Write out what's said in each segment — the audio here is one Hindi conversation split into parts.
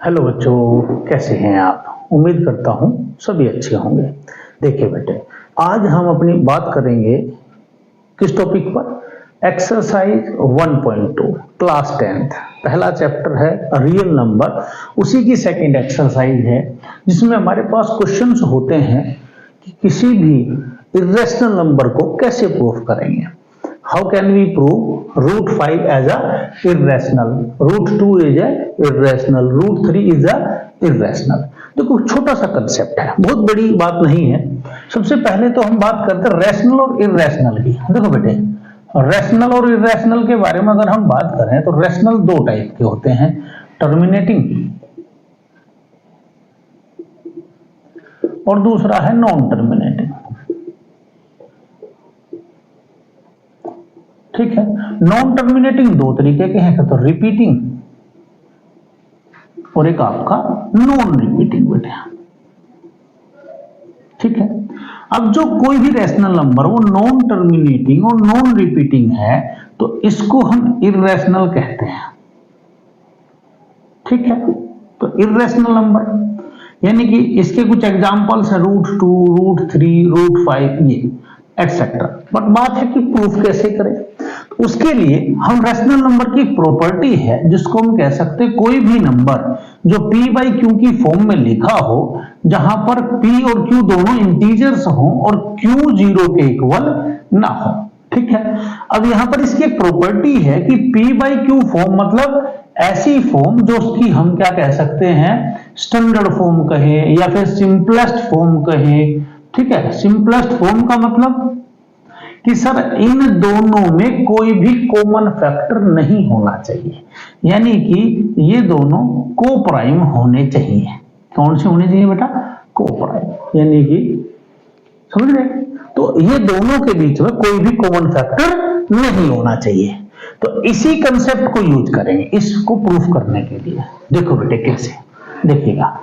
हेलो बच्चों, कैसे हैं आप। उम्मीद करता हूँ सभी अच्छे होंगे। देखिए बेटे, आज हम अपनी बात करेंगे किस टॉपिक पर। एक्सरसाइज 1.2 क्लास 10th पहला चैप्टर है रियल नंबर। उसी की सेकंड एक्सरसाइज है जिसमें हमारे पास क्वेश्चंस होते हैं कि किसी भी इर्रेशनल नंबर को कैसे प्रूफ करेंगे। How can we prove root 5 as a irrational, root 2 is a irrational, root 3 is a irrational. देखो छोटा सा कंसेप्ट है, बहुत बड़ी बात नहीं है। सबसे पहले तो हम बात करते हैं रैशनल और इर्रेशनल की। देखो बेटे, रैशनल और इर्रेशनल के बारे में अगर हम बात करें तो रैशनल दो टाइप के होते हैं, टर्मिनेटिंग और दूसरा है नॉन टर्मिनेटिंग। ठीक है, नॉन टर्मिनेटिंग दो तरीके के हैं, तो रिपीटिंग और एक आपका नॉन रिपीटिंग बेटे। ठीक है, अब जो कोई भी रैशनल नंबर वो नॉन टर्मिनेटिंग और नॉन रिपीटिंग है तो इसको हम इर्रेशनल कहते हैं। ठीक है, तो इर्रेशनल नंबर यानी कि इसके कुछ एग्जांपल्स है रूट 2, रूट 3, रूट 5 ये एक्सेट्रा। बट बात है कि प्रूफ कैसे करें। उसके लिए हम रैशनल नंबर की प्रॉपर्टी है जिसको हम कह सकते हैं कोई भी नंबर जो p बाई क्यू की फॉर्म में लिखा हो, जहां पर p और q दोनों इंटीजर्स हो और q 0 के इक्वल ना हो। ठीक है, अब यहां पर इसकी एक प्रॉपर्टी है कि p बाई क्यू फॉर्म मतलब ऐसी फॉर्म जो उसकी हम क्या कह सकते हैं, स्टैंडर्ड फॉर्म कहे या फिर सिंपलेस्ट फॉर्म कहे। ठीक है, सिंपलेस्ट फॉर्म का मतलब कि सर इन दोनों में कोई भी कॉमन फैक्टर नहीं होना चाहिए, यानी कि ये दोनों कोप्राइम होने चाहिए। कौन से होने चाहिए बेटा? कोप्राइम, यानी कि समझ रहे। तो ये दोनों के बीच में कोई भी कॉमन फैक्टर नहीं होना चाहिए। तो इसी कंसेप्ट को यूज करेंगे इसको प्रूफ करने के लिए। देखो बेटे कैसे, देखिएगा।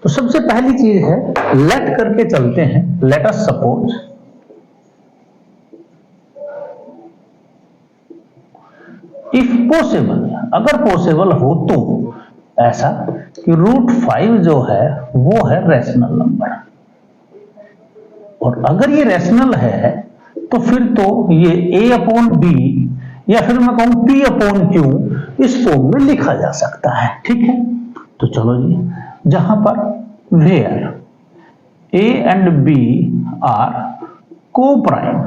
तो सबसे पहली चीज है, लेट करके चलते हैं। Let us suppose if possible, अगर पॉसिबल हो तो ऐसा कि रूट 5 जो है वो है रैशनल नंबर, और अगर ये रैशनल है तो फिर तो ये a अपॉन b या फिर मैं कहूं p अपॉन q इस फॉर्म में लिखा जा सकता है। ठीक है, तो चलो जी, जहां पर where a and b are coprime,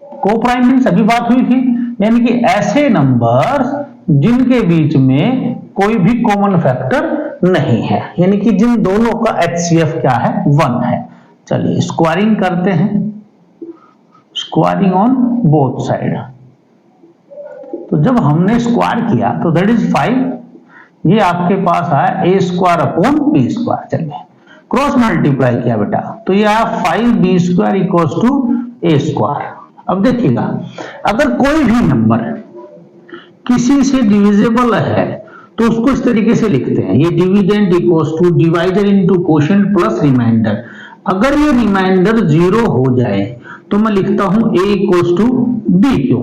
coprime means अभी बात हुई थी, यानी कि ऐसे नंबर्स जिनके बीच में कोई भी कॉमन फैक्टर नहीं है, यानी कि जिन दोनों का HCF क्या है, 1 है। चलिए स्क्वायरिंग करते हैं, स्क्वायरिंग ऑन बोथ साइड। तो जब हमने स्क्वायर किया तो दैट इज 5, ये आपके पास आया a square upon b square. चलिए क्रॉस मल्टीप्लाई किया बेटा तो ये आया 5b square equals to a square. अब देखिएगा, अगर कोई भी नंबर किसी से डिविजिबल है तो उसको इस तरीके से लिखते हैं, ये dividend equals to divider into quotient plus remainder. अगर ये रिमाइंडर 0 हो जाए तो मैं लिखता हूं a इक्वल्स टू b। क्यों?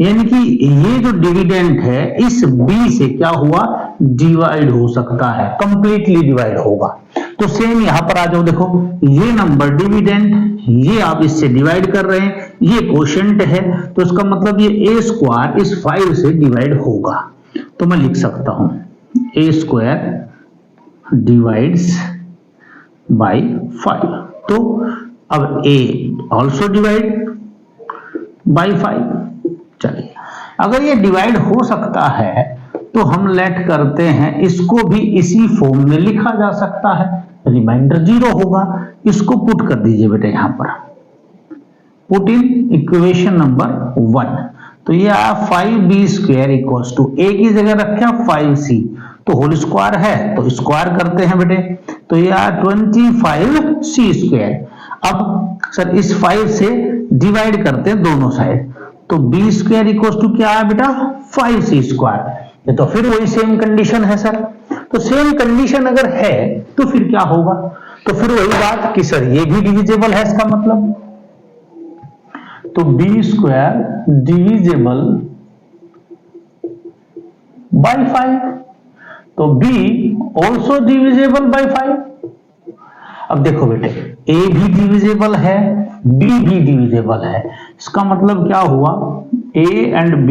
यानी कि ये जो डिविडेंड है इस b से क्या हुआ, डिवाइड हो सकता है, कंप्लीटली डिवाइड होगा। तो सेम यहां पर आ जाओ, देखो ये नंबर डिविडेंड, ये आप इससे डिवाइड कर रहे हैं, ये कोशेंट है, तो इसका मतलब ये a स्क्वायर इस 5 से डिवाइड होगा। तो मैं लिख सकता हूं a स्क्वायर डिवाइड्स बाई 5। तो अब a ऑल्सो डिवाइड बाई 5। चलिए, अगर ये डिवाइड हो सकता है तो हम लेट करते हैं इसको भी इसी फॉर्म में लिखा जा सकता है, रिमाइंडर 0 होगा। इसको पुट कर दीजिए बेटे, यहां पर पुट इन इक्वेशन नंबर 1। तो ये आया 5b square equals to a की जगह रखा 5c, तो होल स्क्वायर है तो स्क्वायर करते हैं बेटे, तो ये आया 25c स्क्वायर। अब सर इस 5 से डिवाइड करते हैं दोनों साइड, तो b स्क्वायर इक्वल्स टू क्या आया बेटा, 5c स्क्वायर। ये तो फिर वही सेम कंडीशन है सर। तो सेम कंडीशन अगर है तो फिर क्या होगा, तो फिर वही बात कि सर ये भी डिविजिबल है, इसका मतलब तो b स्क्वायर डिविजिबल बाई 5, तो b ऑल्सो डिविजिबल बाई 5। अब देखो बेटे, a भी डिविजिबल है, b भी डिविजिबल है, इसका मतलब क्या हुआ, a and b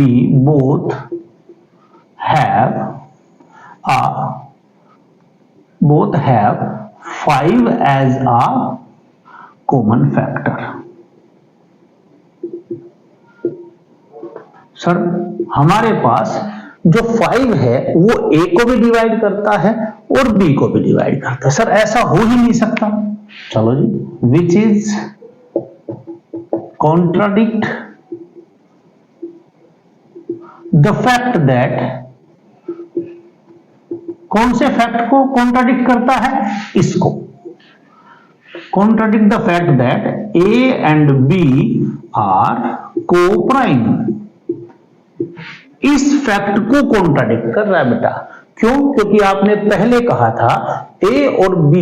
both have 5 as a common factor. Sir हमारे पास जो 5 है वो a को भी डिवाइड करता है और b को भी डिवाइड करता है। सर ऐसा हो ही नहीं सकता। चलो जी, which is contradict the fact that, कौन से फैक्ट को कॉन्ट्राडिक्ट करता है, इसको। Contradict the fact that a and b are coprime. इस फैक्ट को कॉन्ट्राडिक्ट कर रहा है बेटा। क्यों? क्योंकि आपने पहले कहा था a और b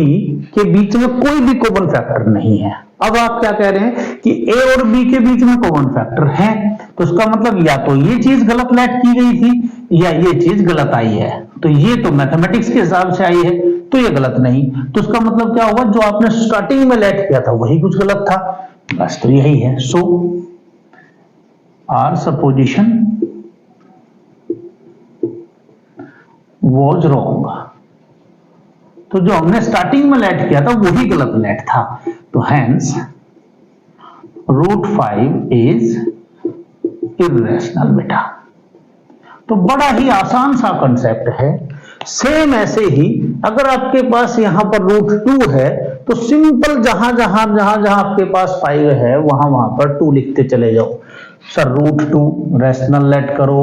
के बीच में कोई भी कॉमन फैक्टर नहीं है। अब आप क्या कह रहे हैं कि a और b के बीच में कॉमन फैक्टर है, तो इसका मतलब या तो ये चीज गलत लेट की गई थी या ये चीज गलत आई है। तो ये तो मैथमेटिक्स के हिसाब से आई है, तो ये गलत नहीं। तो इसका मतलब क्या हुआ, जो आपने स्टार्टिंग में लेट किया था वही कुछ गलत था। बस तो यही है। सो आर सपोजिशन वॉज रॉन्ग। तो जो हमने स्टार्टिंग में लेट किया था वही गलत लेट था। तो हैंस √5 इज इर्रेशनल बेटा। तो बड़ा ही आसान सा कंसेप्ट है। सेम ऐसे ही अगर आपके पास यहां पर √2 है तो सिंपल जहां जहां आपके पास 5 है वहां पर 2 लिखते चले जाओ। सर √2 रैशनल लेट करो,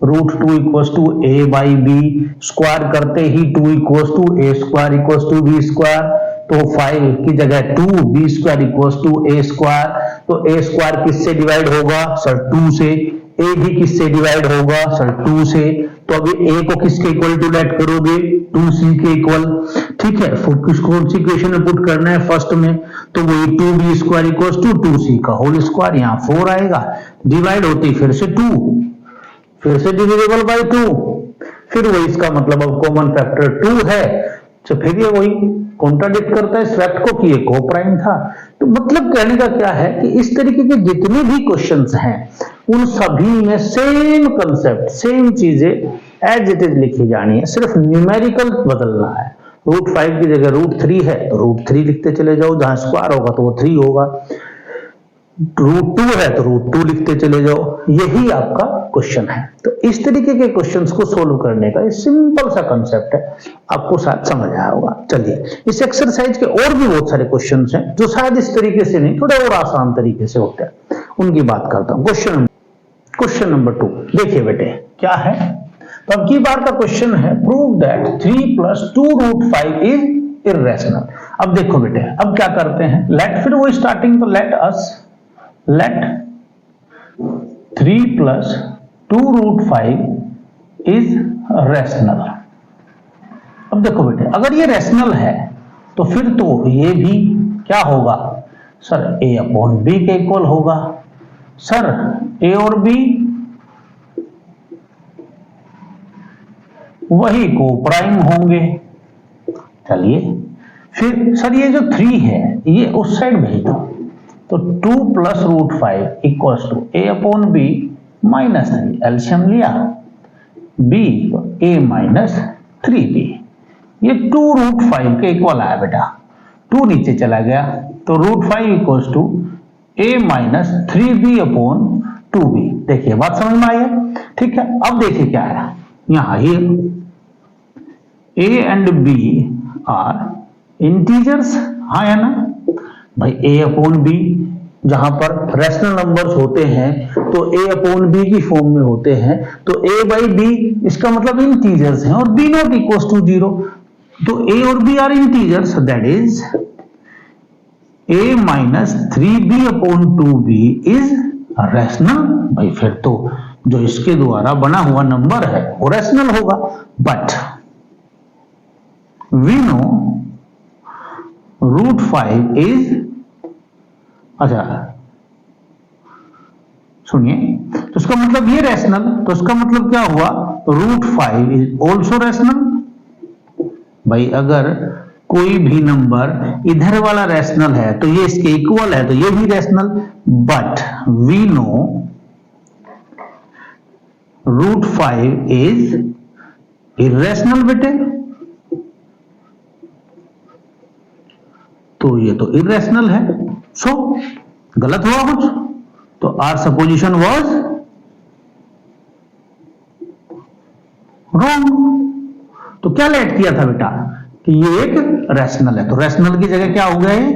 √2 equals to a by B, square करते ही 2 equals to a square equals to b square, तो 5 की जगह 2, b square equals to a square. तो a स्क्वायर किससे डिवाइड होगा, सर 2 से। a भी किससे डिवाइड होगा, सर 2 से। तो अभी a को किसके इक्वल टू लेट करोगे, 2c के इक्वल। ठीक है, कौन सी इक्वेशन में पुट करना है, फर्स्ट में, तो वही 2b square equals to 2c का होल स्क्वायर, यहाँ 4 आएगा, डिवाइड होती फिर से 2, फिर से डिविजिबल बाय 2, फिर वही, इसका मतलब अब कॉमन फैक्टर 2 है, तो फिर ये वही कॉन्ट्राडिक्ट करता है इस फैक्ट को कि ये को-प्राइम था। तो मतलब कहने का क्या है कि इस तरीके के जितने भी क्वेश्चंस हैं उन सभी में सेम कंसेप्ट, सेम चीजें एज इट इज लिखी जानी है, सिर्फ न्यूमेरिकल बदलना है। √5 की जगह √3 है तो √3 लिखते चले जाओ, जहां स्क्वायर होगा तो वो 3 होगा। √2 है तो √2 लिखते चले जाओ। यही आपका क्वेश्चन है। तो इस तरीके के क्वेश्चंस को सोल्व करने का ये सिंपल सा कंसेप्ट है, आपको शायद समझ आया होगा। चलिए, इस एक्सरसाइज के और भी बहुत सारे क्वेश्चंस हैं जो शायद इस तरीके से नहीं, थोड़े और आसान तरीके से होते हैं, उनकी बात करता हूं। क्वेश्चन नंबर 2 देखिए बेटे क्या है। तो अब की बार का क्वेश्चन है, प्रूव दैट 3 + 2√5 इज इर्रेशनल। अब देखो बेटे, अब क्या करते हैं, लेट, फिर वो स्टार्टिंग, तो let 3 + 2√5 इज रैशनल। अब देखो बेटे, अगर ये रैशनल है तो फिर तो ये भी क्या होगा, सर a/b के इक्वल होगा। सर a और b वही को-प्राइम होंगे। चलिए, फिर सर ये जो 3 है ये उस साइड भेज दो, तो 2 + √5 इक्वल्स टू a/b -3, एलसीएम लिया, b तो a - 3b। ये 2√5 के इक्वल आया बेटा, 2 नीचे चला गया, तो √5 इक्वल्स टू a - 3b/2b। देखिए बात समझ में आई है। ठीक है, अब देखिए क्या है यहां, ये a and b are integers, हाँ है ना भाई, a/b जहां पर रैशनल नंबर्स होते हैं तो a/b की फॉर्म में होते हैं, तो a/b इसका मतलब इंटीजर्स हैं और b ≠ = 0, तो a और b are integers, that is a - 3b/2b is rational. भाई फिर तो जो इसके द्वारा बना हुआ नंबर है वो रैशनल होगा। बट वी नो √5 इज, अच्छा सुनिए, तो इसका मतलब ये रैशनल, तो इसका मतलब क्या हुआ, √5 इज ऑल्सो रैशनल। भाई अगर कोई भी नंबर इधर वाला रैशनल है तो ये इसके इक्वल है तो ये भी rational, but we know √5 is irrational बेटे, तो ये तो इर्रेशनल है। सो गलत हुआ कुछ, तो आर सपोजिशन वाज रॉन्ग। तो क्या लेट किया था बेटा कि ये एक रैशनल है, तो रैशनल की जगह क्या हो गया ये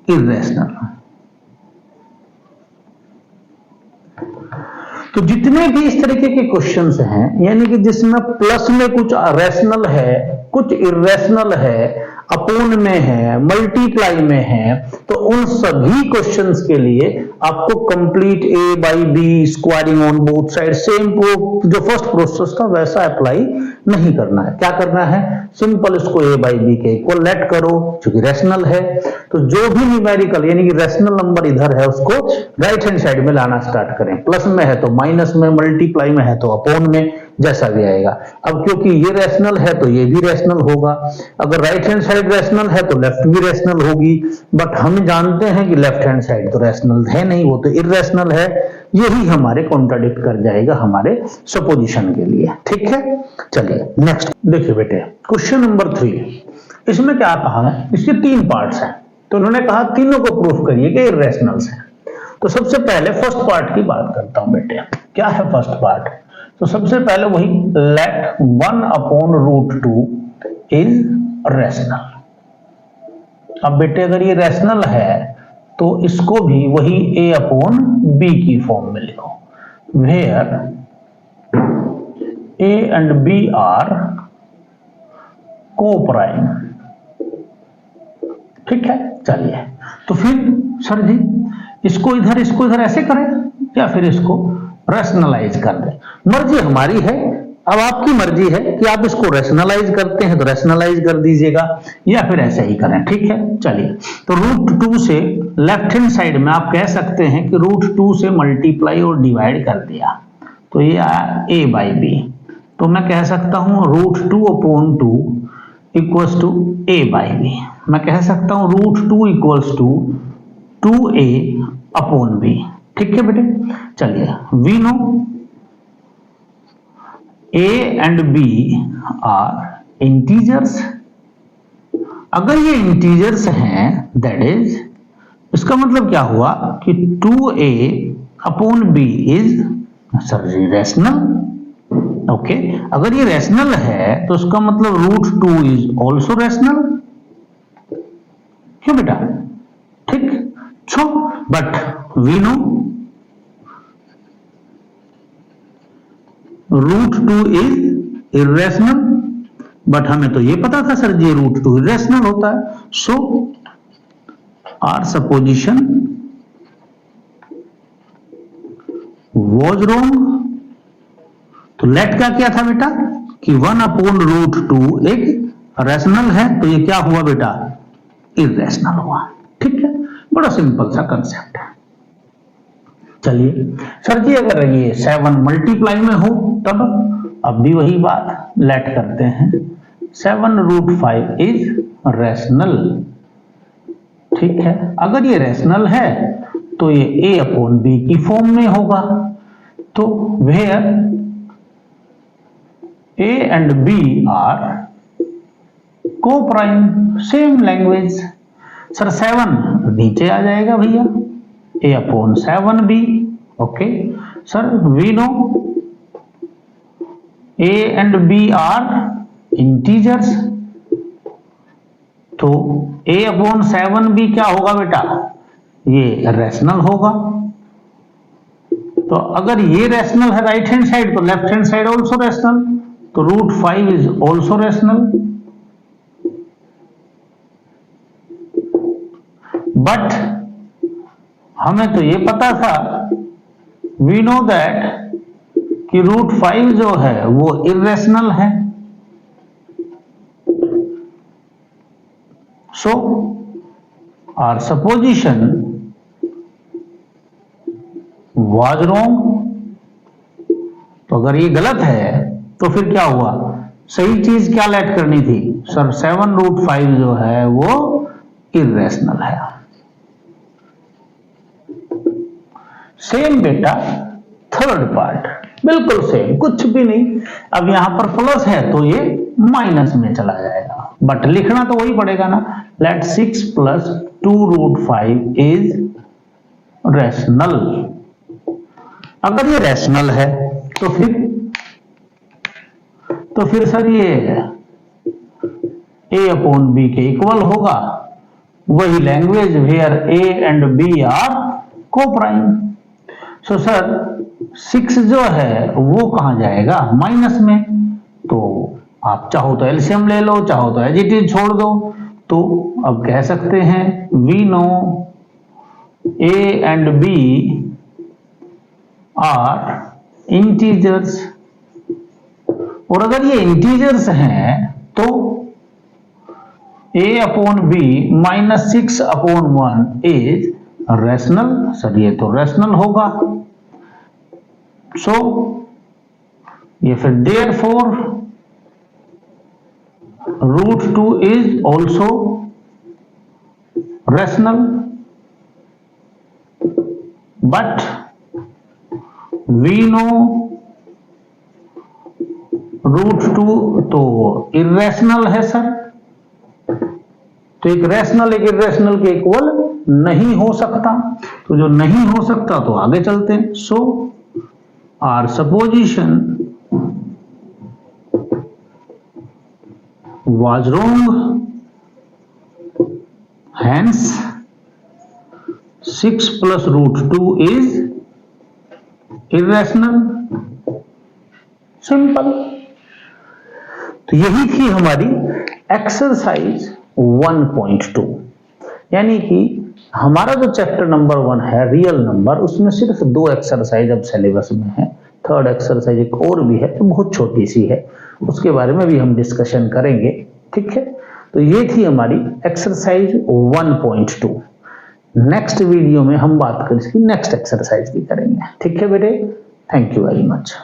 इर्रेशनल। तो जितने भी इस तरीके के क्वेश्चंस हैं, यानी कि जिसमें प्लस में कुछ रैशनल है, कुछ इर्रेशनल है, अपोन में है, मल्टीप्लाई में है, तो उन सभी क्वेश्चंस के लिए आपको complete A by B squaring on both side same जो फर्स्ट प्रोसेस था वैसा अप्लाई नहीं करना है। क्या करना है, सिंपल इसको ए बाई बी के इक्वल लेट करो क्योंकि रैशनल है। तो जो भी न्यूमेरिकल यानी कि रैशनल नंबर इधर है उसको राइट हैंड साइड में लाना स्टार्ट करें। प्लस में है तो माइनस में, मल्टीप्लाई में है तो अपोन में, जैसा भी आएगा। अब क्योंकि ये रैशनल है तो ये भी रैशनल होगा। अगर राइट हैंड साइड रैशनल है तो लेफ्ट भी रैशनल होगी, बट हम जानते हैं कि लेफ्ट हैंड साइड तो रैशनल है नहीं, वो तो इर्रेशनल है। यही हमारे कॉन्ट्राडिक्ट कर जाएगा हमारे सपोजिशन के लिए। ठीक है, चलिए नेक्स्ट देखिए बेटे, क्वेश्चन नंबर 3। इसमें क्या कहा है, इसके 3 पार्ट्स हैं, तो उन्होंने कहा तीनों को प्रूफ करिए कि इर्रेशनल्स हैं। तो सबसे पहले फर्स्ट पार्ट की बात करता हूं बेटे। क्या है फर्स्ट पार्ट, तो सबसे पहले वही लेट 1/√2 इज रैशनल। अब बेटे अगर ये रैशनल है तो इसको भी वही a/b की फॉर्म में लिखो, where a and b are coprime. ठीक है, चलिए तो फिर सर जी इसको इधर ऐसे करें या फिर इसको रैशनलाइज कर दें, मर्जी हमारी है। अब आपकी मर्जी है कि आप इसको रैशनलाइज करते हैं तो रैशनलाइज कर दीजिएगा या फिर ऐसे ही करें। ठीक है, चलिए तो √2 से लेफ्ट हैंड साइड में आप कह सकते हैं कि √2 से मल्टीप्लाई और डिवाइड कर दिया तो ये आया a/b। तो मैं कह सकता हूं √2/2 इक्वल्स टू a/b। मैं कह सकता हूं √2 इक्वल्स टू 2a/b। ठीक है बेटे, चलिए we know a and b are integers. अगर ये इंटीजर्स हैं दैट इज, इसका मतलब क्या हुआ कि 2a/b इज रैशनल। ओके, अगर ये रैशनल है तो इसका मतलब √2 इज ऑल्सो रैशनल। क्यों बेटा, ठीक। So but we know √2 is irrational, but हमें तो ये पता था सर जी √2 इर्रेशनल होता है। सो आर सपोजिशन वॉज रॉन्ग। तो लेट क्या किया था बेटा कि 1/√2 एक रैशनल है, तो ये क्या हुआ बेटा इर्रेशनल हुआ। ठीक है, बड़ा सिंपल सा कंसेप्ट है। चलिए सर जी अगर ये 7 मल्टीप्लाई में हो तब, अब भी वही बात लेट करते हैं 7√5 इज रैशनल। ठीक है, अगर ये रैशनल है तो ये a/b की फॉर्म में होगा। तो where a and b are coprime, same language. Sir 7 नीचे आ जाएगा भैया, a/7b। Okay sir, we know a and b are integers, तो a/7b क्या होगा बेटा, ये रैशनल होगा। तो अगर ये रैशनल है राइट हैंड साइड तो left hand side also rational, तो √5 इज ऑल्सो रैशनल। बट हमें तो ये पता था, वी नो दैट कि √5 जो है वो इर्रेशनल है। सो आर सपोजिशन वाज रॉन्ग। तो अगर ये गलत है तो फिर क्या हुआ, सही चीज क्या लेट करनी थी सर, 7√5 जो है वो इरेशनल है। सेम बेटा थर्ड पार्ट, बिल्कुल सेम, कुछ भी नहीं। अब यहां पर प्लस है तो ये माइनस में चला जाएगा, बट लिखना तो वही पड़ेगा ना। Let 6 + 2√5 is rational. अगर ये रैशनल है तो फिर सर ये a/b के इक्वल होगा। वही language where a and b are coprime. So sir 6 जो है वो कहां जाएगा, माइनस में। तो आप चाहो तो एलसीएम ले लो, चाहो तो एज इट इज छोड़ दो। तो अब कह सकते हैं we know a and b are integers, और अगर ये इंटीजर्स हैं तो a/b - 6/1 इज रैशनल। सर ये तो रैशनल होगा। सो ये फिर therefore √2 is also rational, but we know √2 तो इरेशनल है सर। तो एक रैशनल एक इरेशनल के इक्वल नहीं हो सकता। तो जो नहीं हो सकता तो आगे चलते हैं। So our supposition was wrong, hence 6 + √2 is irrational। Simple. तो यही थी हमारी एक्सरसाइज 1.2, यानी कि हमारा जो चैप्टर नंबर 1 है रियल नंबर, उसमें सिर्फ 2 एक्सरसाइज अब सिलेबस में है। थर्ड एक्सरसाइज एक और भी है जो बहुत छोटी सी है, उसके बारे में भी हम डिस्कशन करेंगे। ठीक है, तो ये थी हमारी एक्सरसाइज 1.2। नेक्स्ट वीडियो में हम बात करें इसकी नेक्स्ट एक्सरसाइज की करेंगे। ठीक है बेटे, थैंक यू वेरी मच।